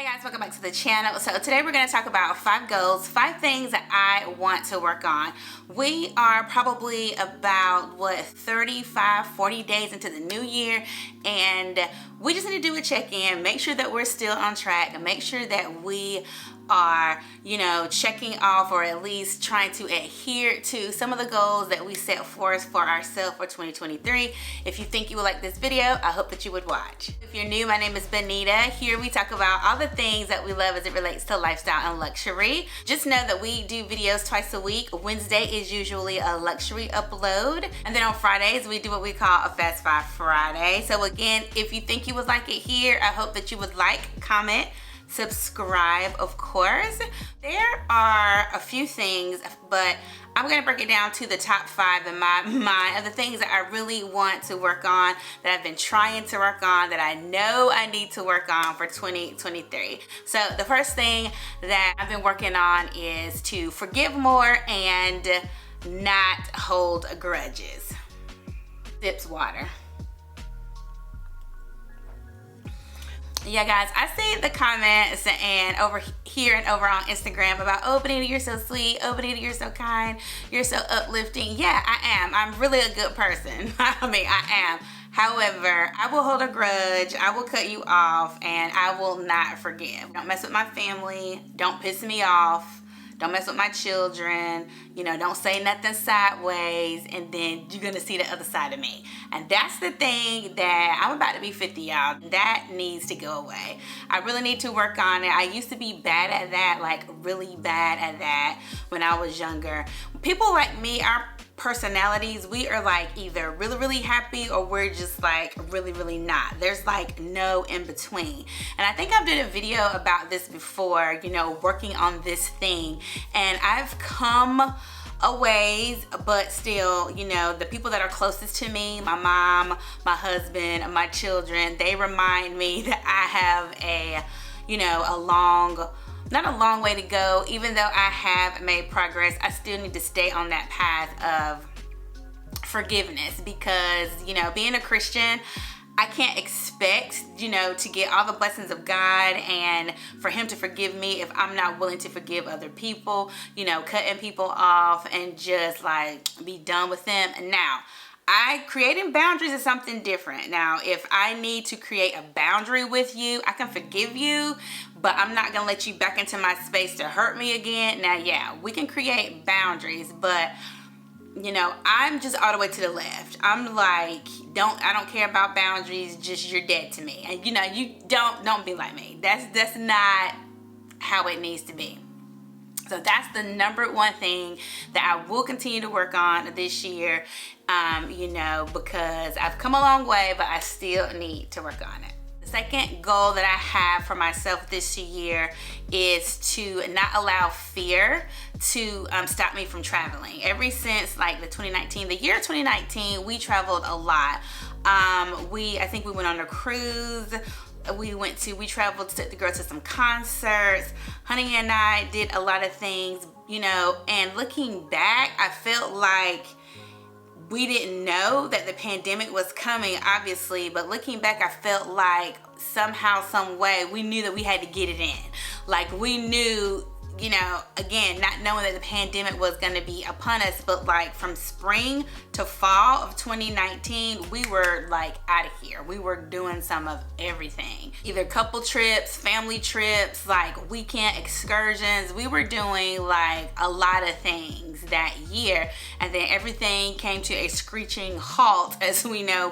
Guys, welcome back to the channel. So today we're going to talk about 5 goals, 5 things that I want to work on. We are probably about 40 days into the new year, and we just need to do a check-in, make sure that we're still on track, and make sure that we are, checking off or at least trying to adhere to some of the goals that we set for ourselves for 2023. If you think you would like this video, I hope that you would watch. If you're new, my name is Benita. Here we talk about all the things that we love as it relates to lifestyle and luxury. Just know that we do videos twice a week. Wednesday is usually a luxury upload, and then on Fridays we do what we call a Fast 5 Friday. So again, if you think you would like it here, I hope that you would like, comment, subscribe, of course. There are a few things, but I'm gonna break it down to the top 5 in my mind of the things that I really want to work on, that I've been trying to work on, that I know I need to work on for 2023. So the first thing that I've been working on is to forgive more and not hold grudges. Sips water. Yeah, guys, I see the comments and over here and over on Instagram about, oh, Benita, you're so sweet. Oh, Benita, you're so kind. You're so uplifting. Yeah, I am. I'm really a good person. I mean, I am. However, I will hold a grudge. I will cut you off, and I will not forgive. Don't mess with my family. Don't piss me off. Don't mess with my children, don't say nothing sideways, and then you're gonna see the other side of me. And that's the thing that I'm about to be 50, y'all. That needs to go away. I really need to work on it. I used to be bad at that, like really bad at that when I was younger. People like me, our personalities, we are like either really happy or we're just like really not. There's like no in between. And I think I've did a video about this before, working on this thing, and I've come a ways, but still, the people that are closest to me, my mom, my husband, my children, they remind me that I have not a long way to go. Even though I have made progress, I still need to stay on that path of forgiveness, because being a Christian, I can't expect to get all the blessings of God and for him to forgive me if I'm not willing to forgive other people, cutting people off and just like be done with them. And now creating boundaries is something different. Now, if I need to create a boundary with you, I can forgive you, but I'm not gonna let you back into my space to hurt me again. Now, yeah, we can create boundaries, but I'm just all the way to the left. I'm like, I don't care about boundaries, just you're dead to me. And you don't be like me. That's not how it needs to be. So that's the number one thing that I will continue to work on this year, because I've come a long way, but I still need to work on it. The second goal that I have for myself this year is to not allow fear to stop me from traveling. Ever since like the year 2019, we traveled a lot. I think we went on a cruise. We traveled to go to some concerts. Honey and I did a lot of things, and looking back, I felt like we didn't know that the pandemic was coming, obviously, but looking back, I felt like somehow, some way, we knew that we had to get it in. Like we knew, again, not knowing that the pandemic was going to be upon us, but like from spring to fall of 2019, we were like out of here. We were doing some of everything, either couple trips, family trips, like weekend excursions. We were doing like a lot of things that year, and then everything came to a screeching halt, as we know,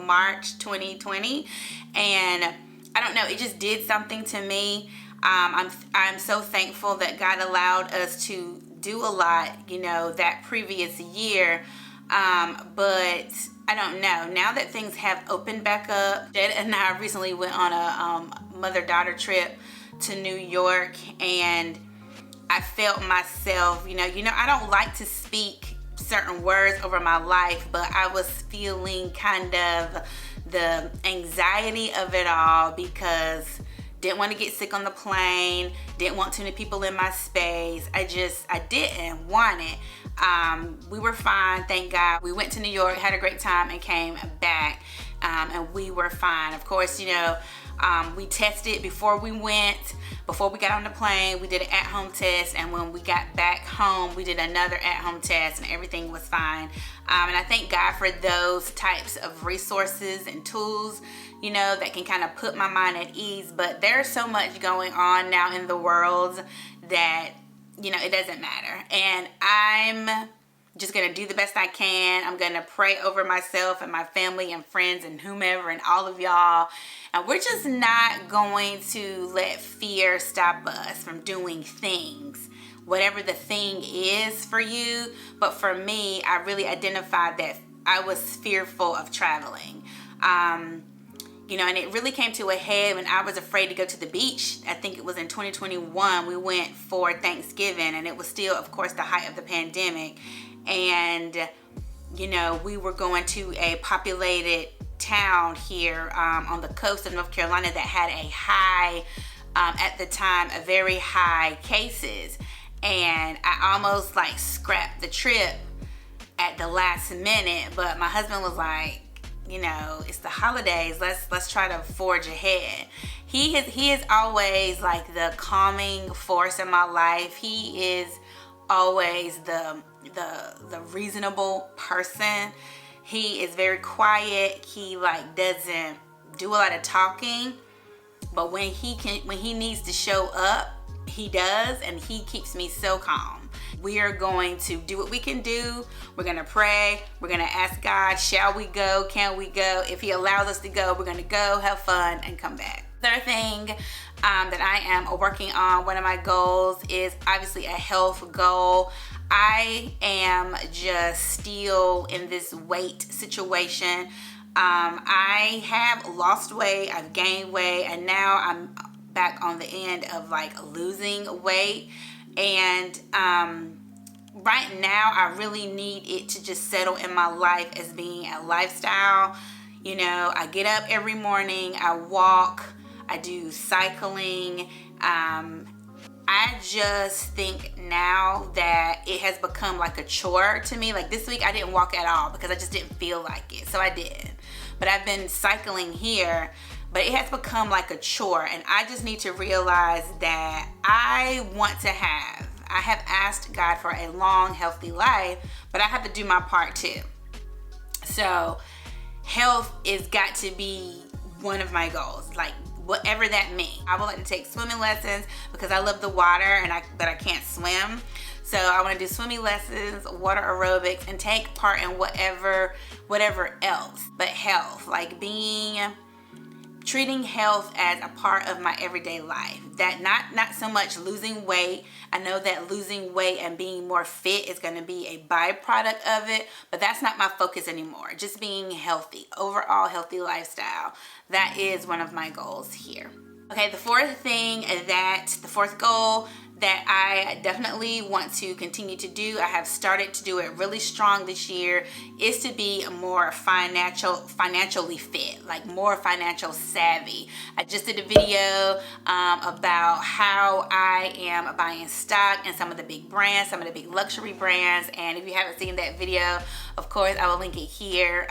March 2020, and I don't know, it just did something to me. I'm so thankful that God allowed us to do a lot, that previous year. But I don't know. Now that things have opened back up, Jed and I recently went on a mother-daughter trip to New York, and I felt myself, I don't like to speak certain words over my life, but I was feeling kind of the anxiety of it all, because didn't want to get sick on the plane, didn't want too many people in my space. I didn't want it. We were fine, thank God. We went to New York, had a great time, and came back, and we were fine. Of course, We tested before we went. Before we got on the plane, we did an at-home test, and when we got back home, we did another at-home test, and everything was fine. And I thank God for those types of resources and tools, you know, that can kind of put my mind at ease. But there's so much going on now in the world that, you know, it doesn't matter. And I'm just gonna do the best I can. I'm gonna pray over myself and my family and friends and whomever and all of y'all. And we're just not going to let fear stop us from doing things, whatever the thing is for you. But for me, I really identified that I was fearful of traveling. You know, and it really came to a head when I was afraid to go to the beach. I think it was in 2021. We went for Thanksgiving, and it was still, of course, the height of the pandemic. And, you know, we were going to a populated town here on the coast of North Carolina that had a high, at the time, a very high cases. And I almost like scrapped the trip at the last minute, but my husband was like, you know, it's the holidays, let's try to forge ahead. He is always like the calming force in my life. He is always the reasonable person. He is very quiet. He like doesn't do a lot of talking, but when he needs to show up, he does, and he keeps me so calm. We are going to do what we can do. We're going to pray. We're going to ask God, shall we go? Can we go? If he allows us to go, we're going to go, have fun, and come back. Third thing that I am working on, one of my goals is obviously a health goal. I am just still in this weight situation. I have lost weight, I've gained weight, and now I'm back on the end of like losing weight. And right now I really need it to just settle in my life as being a lifestyle. You know, I get up every morning, I walk, I do cycling. I just think now that it has become like a chore to me. Like this week I didn't walk at all because I just didn't feel like it, so I didn't. But I've been cycling here, but it has become like a chore, and I just need to realize that I have asked God for a long, healthy life, but I have to do my part too. So health is got to be one of my goals, like whatever that means. I would like to take swimming lessons because I love the water, but I can't swim. So I want to do swimming lessons, water aerobics, and take part in whatever else. But health, like treating health as a part of my everyday life. That not so much losing weight. I know that losing weight and being more fit is going to be a byproduct of it, but that's not my focus anymore. Just being healthy, overall healthy lifestyle. That is one of my goals here. Okay, the fourth goal that I definitely want to continue to do, I have started to do it really strong this year, is to be more financially fit, like more financial savvy. I just did a video about how I am buying stock in some of the big brands, some of the big luxury brands, and if you haven't seen that video, of course I will link it here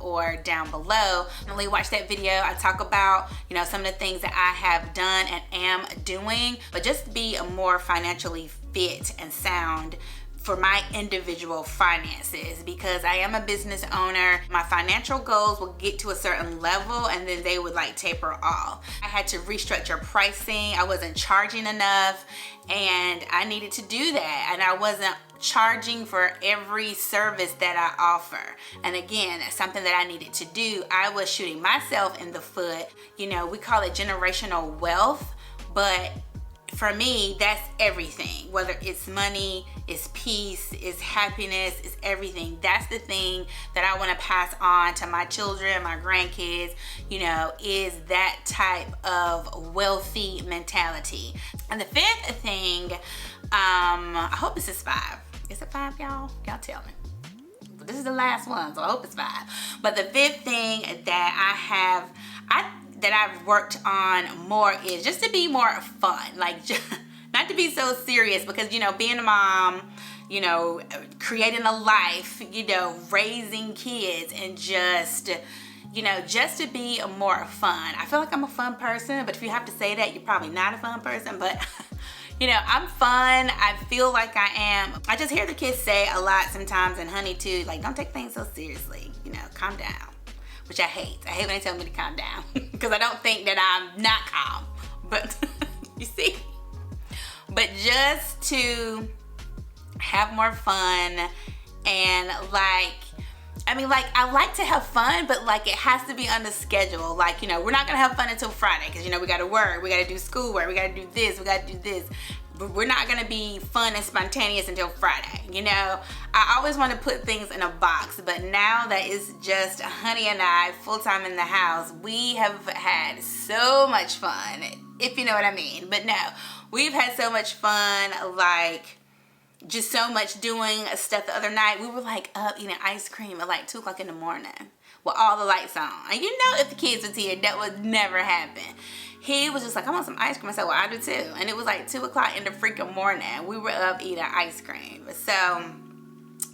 or down below. Definitely watch that video. I talk about, you know, some of the things that I have done and am doing, but just be a more financially fit and sound for my individual finances, because I am a business owner. My financial goals will get to a certain level and then they would like taper off. I had to restructure pricing. I wasn't charging enough and I needed to do that, and I wasn't charging for every service that I offer. And again, that's something that I needed to do. I was shooting myself in the foot. You know, we call it generational wealth, but for me, that's everything. Whether it's money, it's peace, it's happiness, it's everything. That's the thing that I want to pass on to my children, my grandkids, you know, is that type of wealthy mentality. And the fifth thing, I hope this is 5. Is it 5, y'all? Y'all tell me. But this is the last one, so I hope it's 5. But the fifth thing that I've worked on more is just to be more fun, like just, not to be so serious, because, you know, being a mom, you know, creating a life, you know, raising kids, and just, you know, just to be more fun. I feel like I'm a fun person, but if you have to say that, you're probably not a fun person, but you know, I'm fun. I feel like I am. I just hear the kids say a lot sometimes, and honey too, like, don't take things so seriously, you know, calm down, which I hate. I hate when they tell me to calm down because I don't think that I'm not calm, but you see, but just to have more fun and like, I mean, like, I like to have fun, but like, it has to be on the schedule. Like, you know, we're not gonna have fun until Friday because, you know, we gotta work, we gotta do schoolwork, we gotta do this, we gotta do this. But we're not gonna be fun and spontaneous until Friday, you know? I always want to put things in a box, but now that it's just honey and I full-time in the house, we have had so much fun, if you know what I mean. But no, we've had so much fun, like, just so much doing stuff. The other night we were like up eating ice cream at like 2 o'clock in the morning with all the lights on, and you know, if the kids was here, that would never happen. He was just like, I want some ice cream. I said, well, I do too. And it was like 2 o'clock in the freaking morning. We were up eating ice cream. So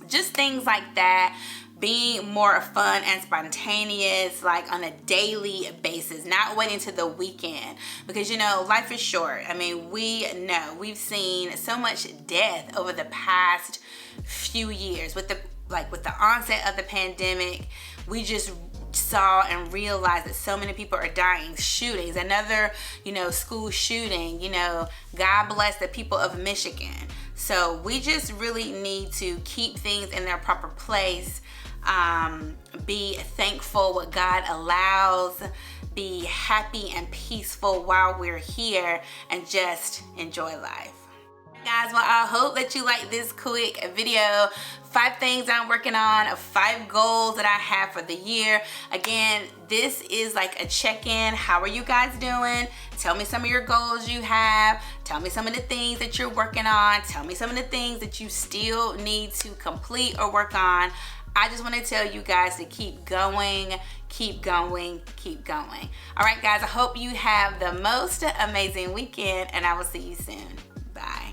just things like that, being more fun and spontaneous, like on a daily basis, not waiting to the weekend, because, you know, life is short. I mean, we know we've seen so much death over the past few years with the onset of the pandemic. We just saw and realized that so many people are dying. Shootings, another, you know, school shooting, you know, God bless the people of Michigan. So we just really need to keep things in their proper place. Be thankful what God allows, be happy and peaceful while we're here, and just enjoy life. Guys, well, I hope that you like this quick video. 5 things I'm working on, 5 goals that I have for the year. Again, this is like a check-in. How are you guys doing? Tell me some of your goals you have. Tell me some of the things that you're working on. Tell me some of the things that you still need to complete or work on. I just want to tell you guys to keep going, keep going, keep going. All right, guys, I hope you have the most amazing weekend, and I will see you soon. Bye.